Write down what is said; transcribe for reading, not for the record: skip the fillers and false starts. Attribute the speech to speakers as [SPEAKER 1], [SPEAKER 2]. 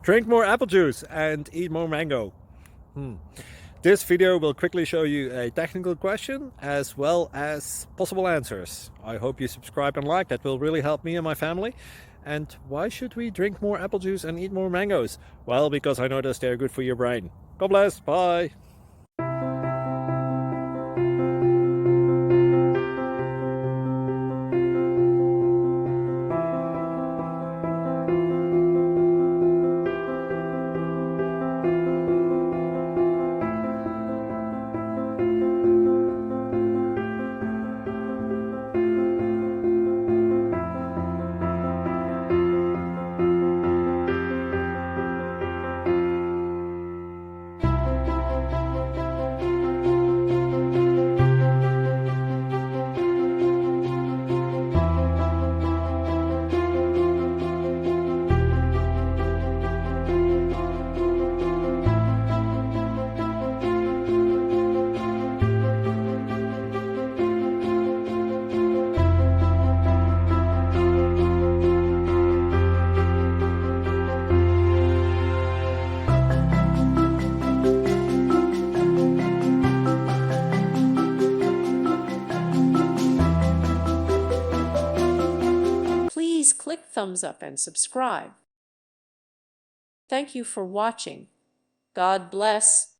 [SPEAKER 1] Drink more apple juice and eat more mango. This video will quickly show you a technical question as well as possible answers. I hope you subscribe and like, that will really help me and my family. And why should we drink more apple juice and eat more mangoes? Well, because I noticed they're good for your brain. God bless, bye!
[SPEAKER 2] Please click thumbs up and subscribe. Thank you for watching. God bless.